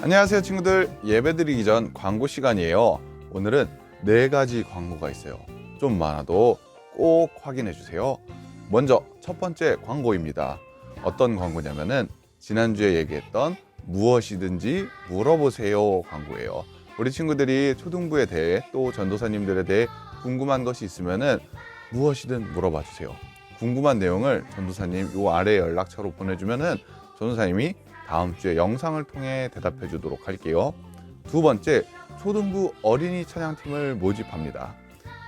안녕하세요 친구들, 예배드리기 전 광고 시간이에요. 오늘은 4가지 광고가 있어요. 좀 많아도 꼭 확인해 주세요. 먼저 첫 번째 광고입니다. 어떤 광고냐면은 지난주에 얘기했던 무엇이든지 물어보세요 광고예요. 우리 친구들이 초등부에 대해 또 전도사님들에 대해 궁금한 것이 있으면은 무엇이든 물어봐 주세요. 궁금한 내용을 전도사님 요 아래 연락처로 보내주면은 전도사님이 다음 주에 영상을 통해 대답해 주도록 할게요. 두 번째, 초등부 어린이 찬양팀을 모집합니다.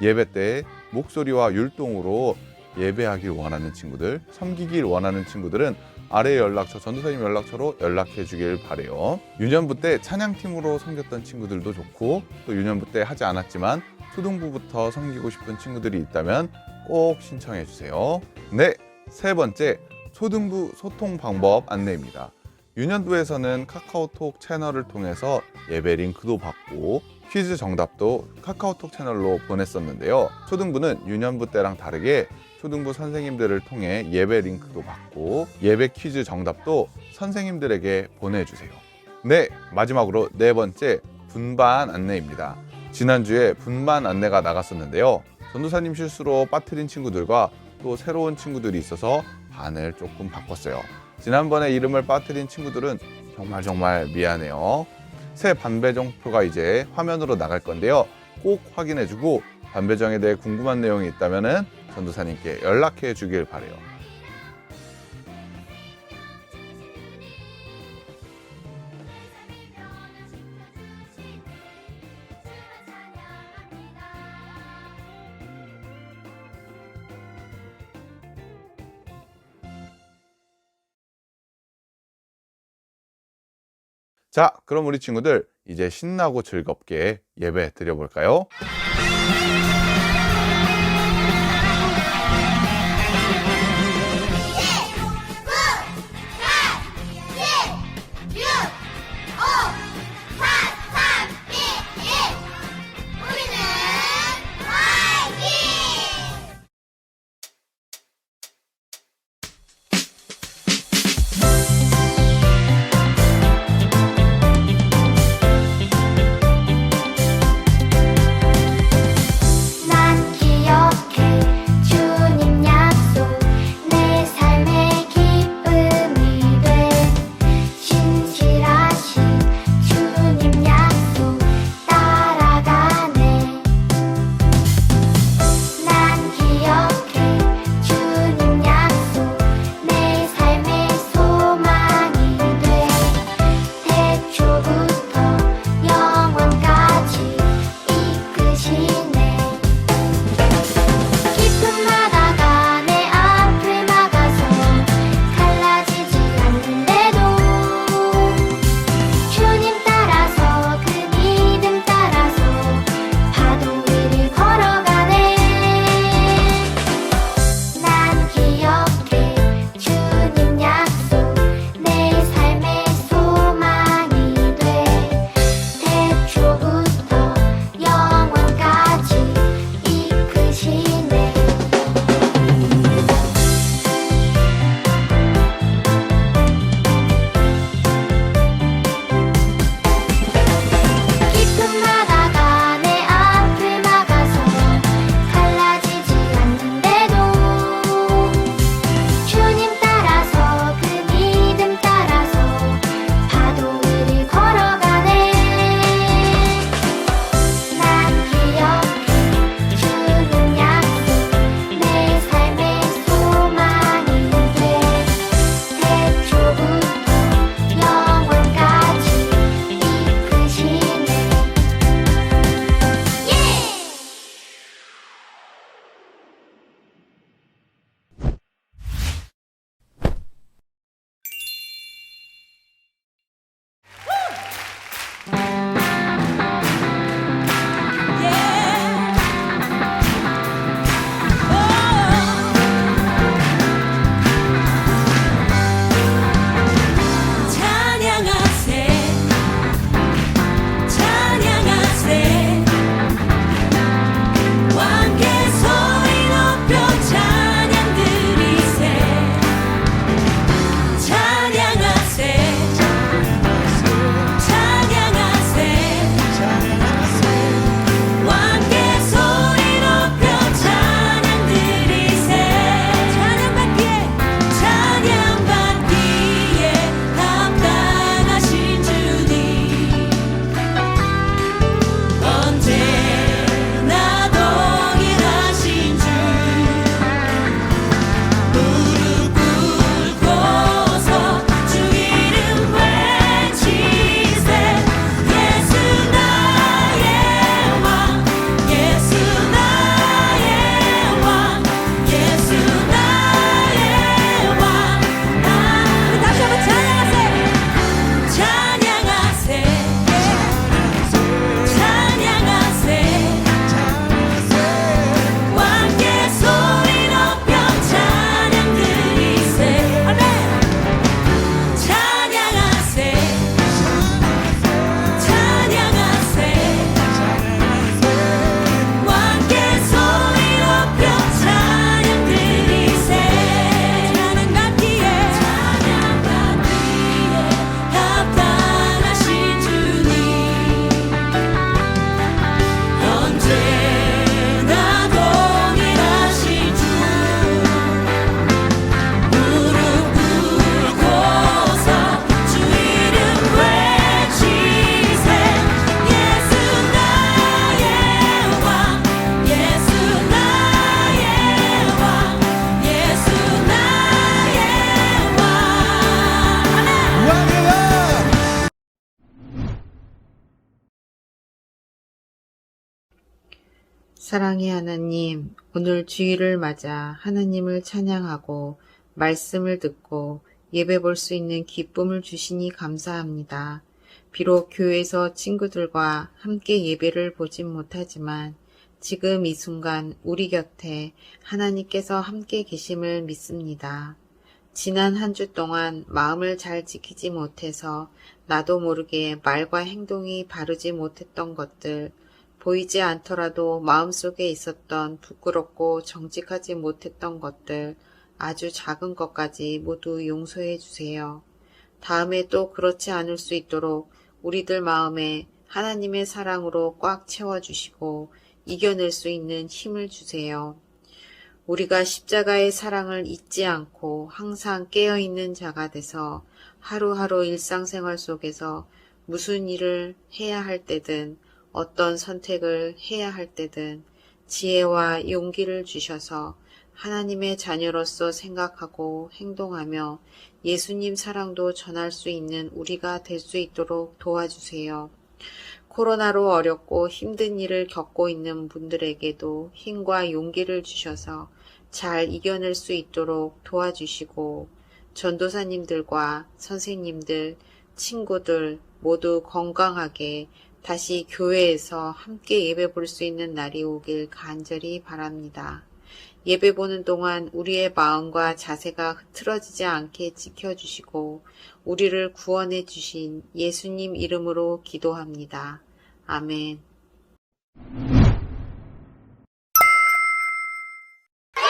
예배 때 목소리와 율동으로 예배하길 원하는 친구들, 섬기길 원하는 친구들은 아래 연락처, 전도사님 연락처로 연락해 주길 바래요. 유년부 때 찬양팀으로 섬겼던 친구들도 좋고, 또 유년부 때 하지 않았지만 초등부부터 섬기고 싶은 친구들이 있다면 꼭 신청해 주세요. 네, 세 번째, 초등부 소통 방법 안내입니다. 유년부에서는 카카오톡 채널을 통해서 예배 링크도 받고 퀴즈 정답도 카카오톡 채널로 보냈었는데요. 초등부는 유년부 때랑 다르게 초등부 선생님들을 통해 예배 링크도 받고 예배 퀴즈 정답도 선생님들에게 보내주세요. 네, 마지막으로 네 번째, 분반 안내입니다. 지난주에 분반 안내가 나갔었는데요. 전도사님 실수로 빠뜨린 친구들과 또 새로운 친구들이 있어서 반을 조금 바꿨어요. 지난번에 이름을 빠뜨린 친구들은 정말 미안해요. 새 반배정표가 이제 화면으로 나갈 건데요. 꼭 확인해주고 반배정에 대해 궁금한 내용이 있다면 전도사님께 연락해 주길 바래요. 자, 그럼 우리 친구들 이제 신나고 즐겁게 예배 드려볼까요? 사랑의 하나님, 오늘 주일을 맞아 하나님을 찬양하고 말씀을 듣고 예배 볼 수 있는 기쁨을 주시니 감사합니다. 비록 교회에서 친구들과 함께 예배를 보진 못하지만 지금 이 순간 우리 곁에 하나님께서 함께 계심을 믿습니다. 지난 한 주 동안 마음을 잘 지키지 못해서 나도 모르게 말과 행동이 바르지 못했던 것들, 보이지 않더라도 마음속에 있었던 부끄럽고 정직하지 못했던 것들, 아주 작은 것까지 모두 용서해 주세요. 다음에 또 그렇지 않을 수 있도록 우리들 마음에 하나님의 사랑으로 꽉 채워주시고 이겨낼 수 있는 힘을 주세요. 우리가 십자가의 사랑을 잊지 않고 항상 깨어있는 자가 돼서 하루하루 일상생활 속에서 무슨 일을 해야 할 때든 어떤 선택을 해야 할 때든 지혜와 용기를 주셔서 하나님의 자녀로서 생각하고 행동하며 예수님 사랑도 전할 수 있는 우리가 될 수 있도록 도와주세요. 코로나로 어렵고 힘든 일을 겪고 있는 분들에게도 힘과 용기를 주셔서 잘 이겨낼 수 있도록 도와주시고 전도사님들과 선생님들, 친구들 모두 건강하게 다시 교회에서 함께 예배 볼 수 있는 날이 오길 간절히 바랍니다. 예배 보는 동안 우리의 마음과 자세가 흐트러지지 않게 지켜주시고 우리를 구원해 주신 예수님 이름으로 기도합니다. 아멘.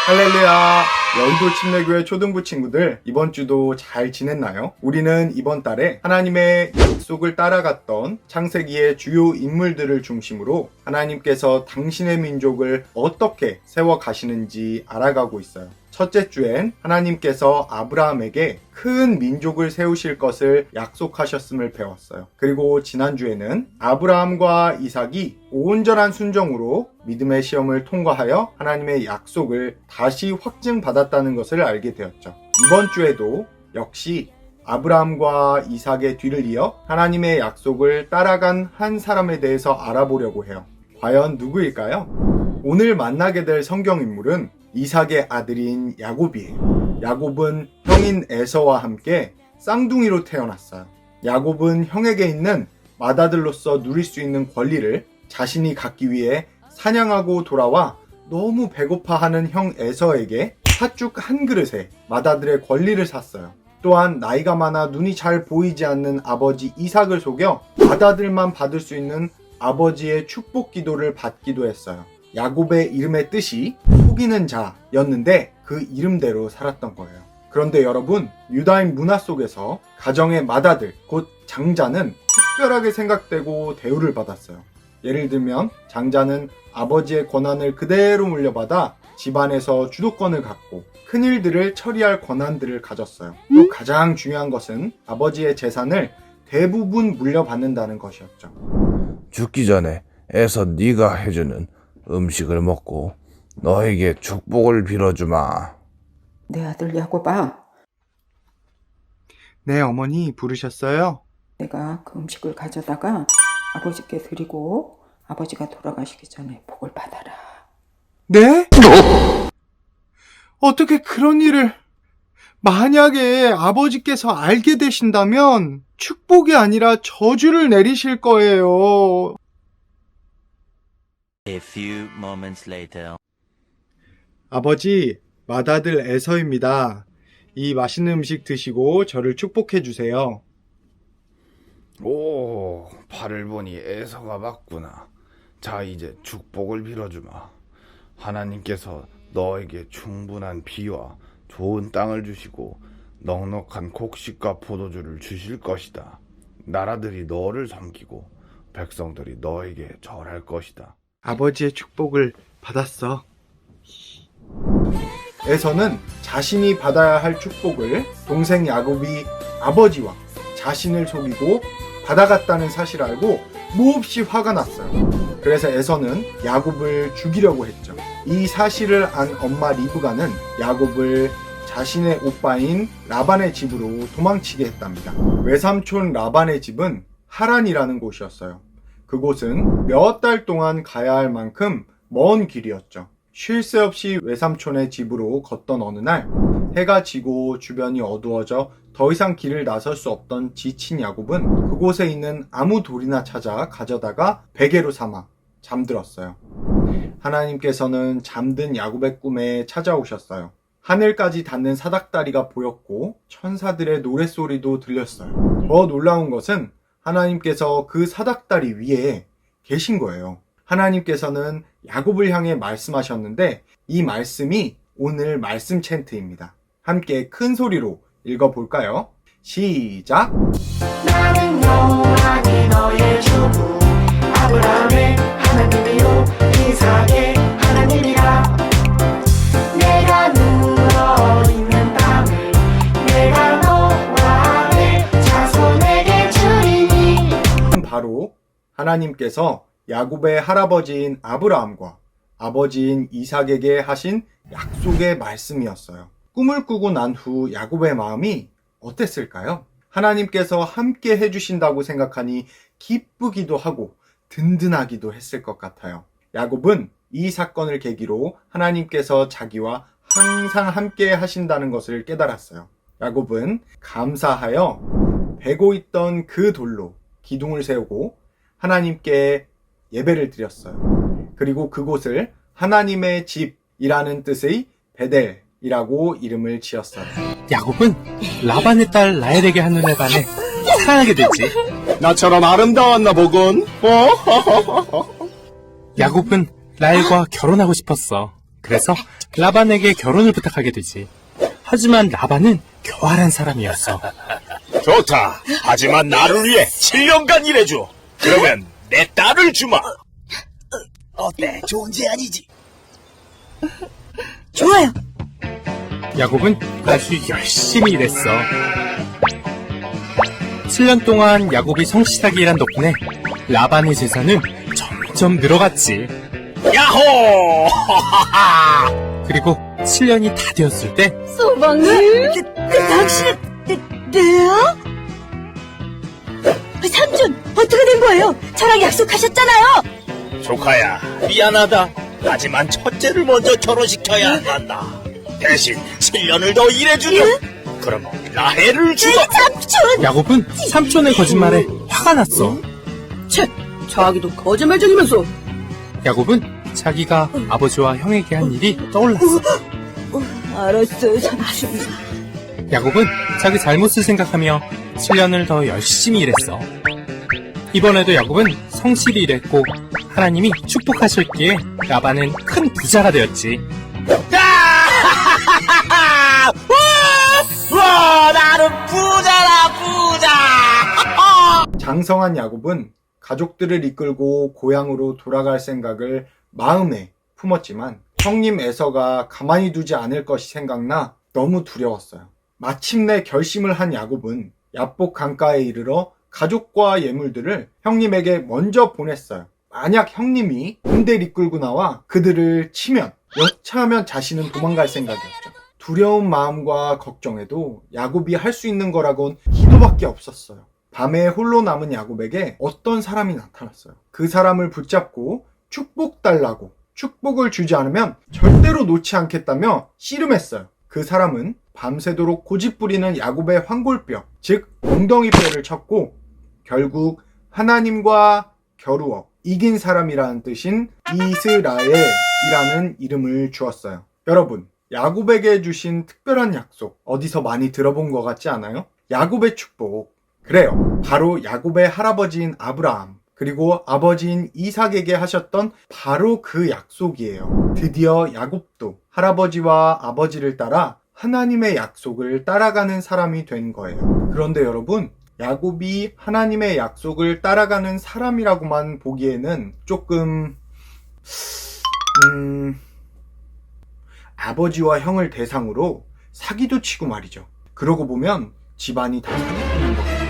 할렐루야! 여의도 침례교회 초등부 친구들, 이번 주도 잘 지냈나요? 우리는 이번 달에 하나님의 약속을 따라갔던 창세기의 주요 인물들을 중심으로 하나님께서 당신의 민족을 어떻게 세워가시는지 알아가고 있어요. 첫째 주엔 하나님께서 아브라함에게 큰 민족을 세우실 것을 약속하셨음을 배웠어요. 그리고 지난주에는 아브라함과 이삭이 온전한 순종으로 믿음의 시험을 통과하여 하나님의 약속을 다시 확증받았다는 것을 알게 되었죠. 이번 주에도 역시 아브라함과 이삭의 뒤를 이어 하나님의 약속을 따라간 한 사람에 대해서 알아보려고 해요. 과연 누구일까요? 오늘 만나게 될 성경인물은 이삭의 아들인 야곱이에요. 야곱은 형인 에서와 함께 쌍둥이로 태어났어요. 야곱은 형에게 있는 맏아들로서 누릴 수 있는 권리를 자신이 갖기 위해 사냥하고 돌아와 너무 배고파하는 형 에서에게 팥죽 한 그릇에 맏아들의 권리를 샀어요. 또한 나이가 많아 눈이 잘 보이지 않는 아버지 이삭을 속여 맏아들만 받을 수 있는 아버지의 축복 기도를 받기도 했어요. 야곱의 이름의 뜻이 속이는 자였는데 그 이름대로 살았던 거예요. 그런데 여러분, 유다인 문화 속에서 가정의 맏아들, 곧 장자는 특별하게 생각되고 대우를 받았어요. 예를 들면 장자는 아버지의 권한을 그대로 물려받아 집안에서 주도권을 갖고 큰일들을 처리할 권한들을 가졌어요. 또 가장 중요한 것은 아버지의 재산을 대부분 물려받는다는 것이었죠. 죽기 전에 애서 네가 해주는 음식을 먹고 너에게 축복을 빌어주마. 내 아들 야곱아, 네, 어머니 부르셨어요? 내가 그 음식을 가져다가 아버지께 드리고 아버지가 돌아가시기 전에 복을 받아라. 네? 어떻게 그런 일을... 만약에 아버지께서 알게 되신다면 축복이 아니라 저주를 내리실 거예요. A few moments later. 아버지, 맏아들 에서입니다. 이 맛있는 음식 드시고 저를 축복해 주세요. 오, 팔을 보니 에서가 맞구나. 자, 이제 축복을 빌어주마. 하나님께서 너에게 충분한 비와 좋은 땅을 주시고 넉넉한 곡식과 포도주를 주실 것이다. 나라들이 너를 섬기고 백성들이 너에게 절할 것이다. 아버지의 축복을 받았어. 에서는 자신이 받아야 할 축복을 동생 야곱이 아버지와 자신을 속이고 받아갔다는 사실을 알고 몹시 화가 났어요. 그래서 에서는 야곱을 죽이려고 했죠. 이 사실을 안 엄마 리브가는 야곱을 자신의 오빠인 라반의 집으로 도망치게 했답니다. 외삼촌 라반의 집은 하란이라는 곳이었어요. 그곳은 몇 달 동안 가야 할 만큼 먼 길이었죠. 쉴 새 없이 외삼촌의 집으로 걷던 어느 날 해가 지고 주변이 어두워져 더 이상 길을 나설 수 없던 지친 야곱은 그곳에 있는 아무 돌이나 찾아 가져다가 베개로 삼아 잠들었어요. 하나님께서는 잠든 야곱의 꿈에 찾아오셨어요. 하늘까지 닿는 사닥다리가 보였고 천사들의 노랫소리도 들렸어요. 더 놀라운 것은 하나님께서 그 사닥다리 위에 계신 거예요. 하나님께서는 야곱을 향해 말씀하셨는데 이 말씀이 오늘 말씀 챈트입니다. 함께 큰 소리로 읽어볼까요? 시작! 나는 여호와니 너의 주부 아브라함의 하나님이요 이삭의 하나님이라. 내가 누워있는 땅을 내가 너와 내 자손에게 주리니. 바로 하나님께서 야곱의 할아버지인 아브라함과 아버지인 이삭에게 하신 약속의 말씀이었어요. 꿈을 꾸고 난 후 야곱의 마음이 어땠을까요? 하나님께서 함께 해주신다고 생각하니 기쁘기도 하고 든든하기도 했을 것 같아요. 야곱은 이 사건을 계기로 하나님께서 자기와 항상 함께 하신다는 것을 깨달았어요. 야곱은 감사하여 베고 있던 그 돌로 기둥을 세우고 하나님께 예배를 드렸어요. 그리고 그곳을 하나님의 집이라는 뜻의 베델이라고 이름을 지었어요. 야곱은 라반의 딸 라헬에게 한눈에 반해 사랑하게 되지. 나처럼 아름다웠나 보군. 야곱은 라헬과 결혼하고 싶었어. 그래서 라반에게 결혼을 부탁하게 되지. 하지만 라반은 교활한 사람이었어. 좋다. 하지만 나를 위해 7년간 일해줘. 그러면 내 딸을 주마. 어때? 좋은 제안이지? 좋아요. 야곱은 아주 열심히 일했어. 7년 동안 야곱이 성실하게 일한 덕분에 라반의 재산은 점점 늘어갔지. 야호! 그리고 7년이 다 되었을 때 소방님? 당신은 네요? 삼촌, 어떻게 된 거예요? 저랑 약속하셨잖아요. 조카야, 미안하다. 하지만 첫째를 먼저 결혼시켜야 한다. 대신 7년을 더 일해주면 그럼 라헬을 주마. 삼촌! 야곱은 삼촌의 거짓말에 화가 났어. 자기도 거짓말쟁이면서. 야곱은 자기가 아버지와 형에게 한 일이 떠올랐어. 알았어요, 삼촌. 야곱은 자기 잘못을 생각하며 7년을 더 열심히 일했어. 이번에도 야곱은 성실히 일했고 하나님이 축복하셨기에 라반은 큰 부자가 되었지. 와, 나는 부자라, 부자! 장성한 야곱은 가족들을 이끌고 고향으로 돌아갈 생각을 마음에 품었지만 형님 에서가 가만히 두지 않을 것이 생각나 너무 두려웠어요. 마침내 결심을 한 야곱은 야복 강가에 이르러 가족과 예물들을 형님에게 먼저 보냈어요. 만약 형님이 군대를 이끌고 나와 그들을 치면 여차하면 자신은 도망갈 생각이었죠. 두려운 마음과 걱정에도 야곱이 할 수 있는 거라곤 기도밖에 없었어요. 밤에 홀로 남은 야곱에게 어떤 사람이 나타났어요. 그 사람을 붙잡고 축복 달라고, 축복을 주지 않으면 절대로 놓지 않겠다며 씨름했어요. 그 사람은 밤새도록 고집부리는 야곱의 환골뼈, 즉 엉덩이뼈를 쳤고 결국 하나님과 겨루어 이긴 사람이라는 뜻인 이스라엘이라는 이름을 주었어요. 여러분, 야곱에게 주신 특별한 약속 어디서 많이 들어본 것 같지 않아요? 야곱의 축복. 그래요. 바로 야곱의 할아버지인 아브라함 그리고 아버지인 이삭에게 하셨던 바로 그 약속이에요. 드디어 야곱도 할아버지와 아버지를 따라 하나님의 약속을 따라가는 사람이 된 거예요. 그런데 여러분, 야곱이 하나님의 약속을 따라가는 사람이라고만 보기에는 조금 아버지와 형을 대상으로 사기도 치고 말이죠. 그러고 보면 집안이 다 사기꾼인 것 같아요.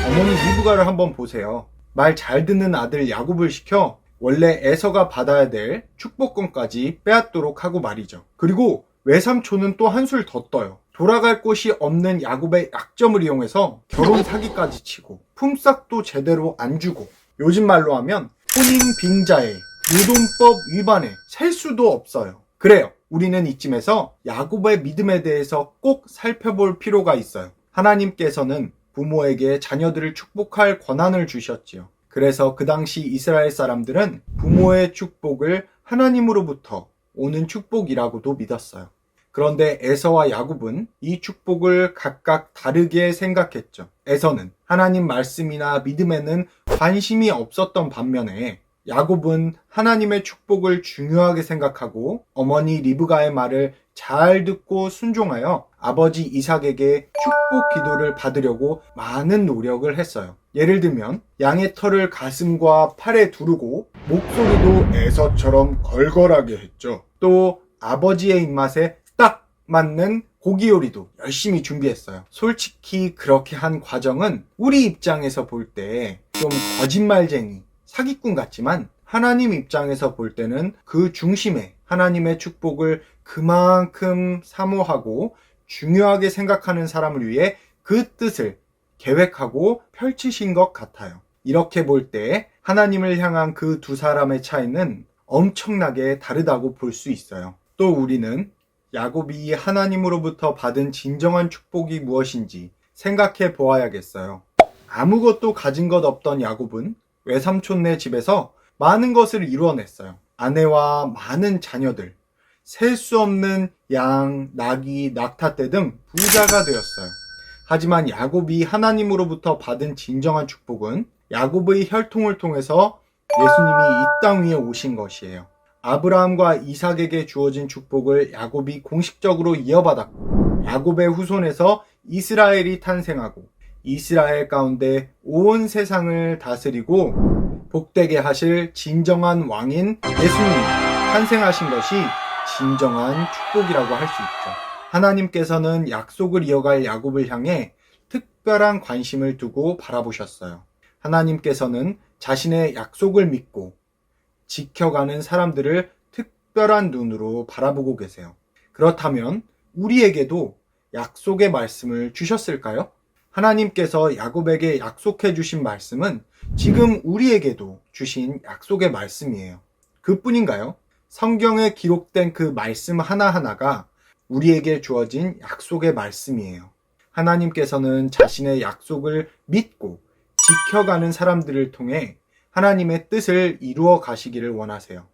어머니 리브가를 한번 보세요. 말 잘 듣는 아들 야곱을 시켜 원래 에서가 받아야 될 축복권까지 빼앗도록 하고 말이죠. 그리고 외삼촌은 또 한술 더 떠요. 돌아갈 곳이 없는 야곱의 약점을 이용해서 결혼 사기까지 치고 품삯도 제대로 안 주고 요즘 말로 하면 혼인 빙자에 노동법 위반에 셀 수도 없어요. 그래요. 우리는 이쯤에서 야곱의 믿음에 대해서 꼭 살펴볼 필요가 있어요. 하나님께서는 부모에게 자녀들을 축복할 권한을 주셨지요. 그래서 그 당시 이스라엘 사람들은 부모의 축복을 하나님으로부터 오는 축복이라고도 믿었어요. 그런데 에서와 야곱은 이 축복을 각각 다르게 생각했죠. 에서는 하나님 말씀이나 믿음에는 관심이 없었던 반면에 야곱은 하나님의 축복을 중요하게 생각하고 어머니 리브가의 말을 잘 듣고 순종하여 아버지 이삭에게 축복 기도를 받으려고 많은 노력을 했어요. 예를 들면 양의 털을 가슴과 팔에 두르고 목소리도 에서처럼 걸걸하게 했죠. 또 아버지의 입맛에 딱 맞는 고기 요리도 열심히 준비했어요. 솔직히 그렇게 한 과정은 우리 입장에서 볼 때 좀 거짓말쟁이, 사기꾼 같지만 하나님 입장에서 볼 때는 그 중심에 하나님의 축복을 그만큼 사모하고 중요하게 생각하는 사람을 위해 그 뜻을 계획하고 펼치신 것 같아요. 이렇게 볼 때 하나님을 향한 그 두 사람의 차이는 엄청나게 다르다고 볼 수 있어요. 또 우리는 야곱이 하나님으로부터 받은 진정한 축복이 무엇인지 생각해 보아야겠어요. 아무것도 가진 것 없던 야곱은 외삼촌네 집에서 많은 것을 이루어냈어요. 아내와 많은 자녀들, 셀 수 없는 양, 나귀, 낙타떼 등 부자가 되었어요. 하지만 야곱이 하나님으로부터 받은 진정한 축복은 야곱의 혈통을 통해서 예수님이 이 땅 위에 오신 것이에요. 아브라함과 이삭에게 주어진 축복을 야곱이 공식적으로 이어받았고, 야곱의 후손에서 이스라엘이 탄생하고 이스라엘 가운데 온 세상을 다스리고 복되게 하실 진정한 왕인 예수님이 탄생하신 것이 진정한 축복이라고 할 수 있죠. 하나님께서는 약속을 이어갈 야곱을 향해 특별한 관심을 두고 바라보셨어요. 하나님께서는 자신의 약속을 믿고 지켜가는 사람들을 특별한 눈으로 바라보고 계세요. 그렇다면 우리에게도 약속의 말씀을 주셨을까요? 하나님께서 야곱에게 약속해 주신 말씀은 지금 우리에게도 주신 약속의 말씀이에요. 그뿐인가요? 성경에 기록된 그 말씀 하나하나가 우리에게 주어진 약속의 말씀이에요. 하나님께서는 자신의 약속을 믿고 지켜가는 사람들을 통해 하나님의 뜻을 이루어 가시기를 원하세요.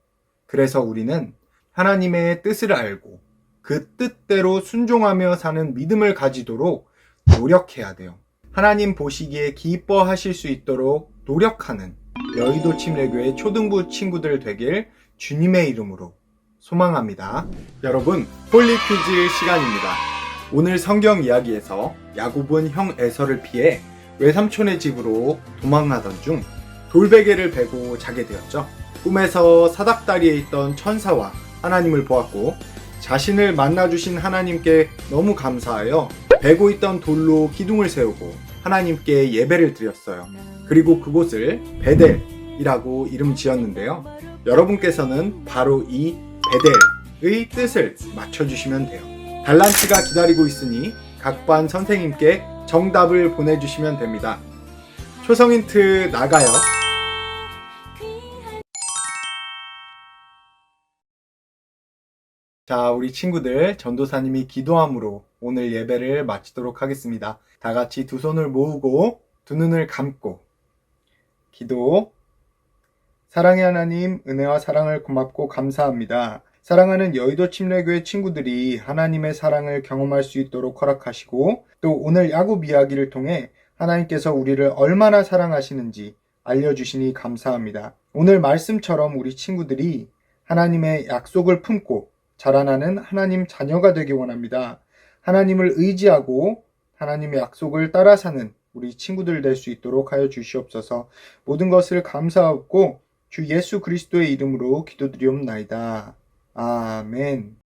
그래서 우리는 하나님의 뜻을 알고 그 뜻대로 순종하며 사는 믿음을 가지도록 노력해야 돼요. 하나님 보시기에 기뻐하실 수 있도록 노력하는 여의도 침례교회 초등부 친구들 되길 주님의 이름으로 소망합니다. 여러분, 홀리 퀴즈 시간입니다. 오늘 성경 이야기에서 야곱은 형 에서를 피해 외삼촌의 집으로 도망하던 중 돌베개를 베고 자게 되었죠. 꿈에서 사닥다리에 있던 천사와 하나님을 보았고 자신을 만나주신 하나님께 너무 감사하여 베고 있던 돌로 기둥을 세우고 하나님께 예배를 드렸어요. 그리고 그곳을 베델이라고 이름 지었는데요. 여러분께서는 바로 이 베델의 뜻을 맞춰주시면 돼요. 달란트가 기다리고 있으니 각 반 선생님께 정답을 보내주시면 됩니다. 초성 힌트 나가요. 자, 우리 친구들, 전도사님이 기도함으로 오늘 예배를 마치도록 하겠습니다. 다 같이 두 손을 모으고 두 눈을 감고 기도. 사랑의 하나님, 은혜와 사랑을 고맙고 감사합니다. 사랑하는 여의도 침례교회 친구들이 하나님의 사랑을 경험할 수 있도록 허락하시고 또 오늘 야곱 이야기를 통해 하나님께서 우리를 얼마나 사랑하시는지 알려주시니 감사합니다. 오늘 말씀처럼 우리 친구들이 하나님의 약속을 품고 자라나는 하나님 자녀가 되기 원합니다. 하나님을 의지하고 하나님의 약속을 따라 사는 우리 친구들 될 수 있도록 하여 주시옵소서. 모든 것을 감사하고 주 예수 그리스도의 이름으로 기도드리옵나이다. 아멘.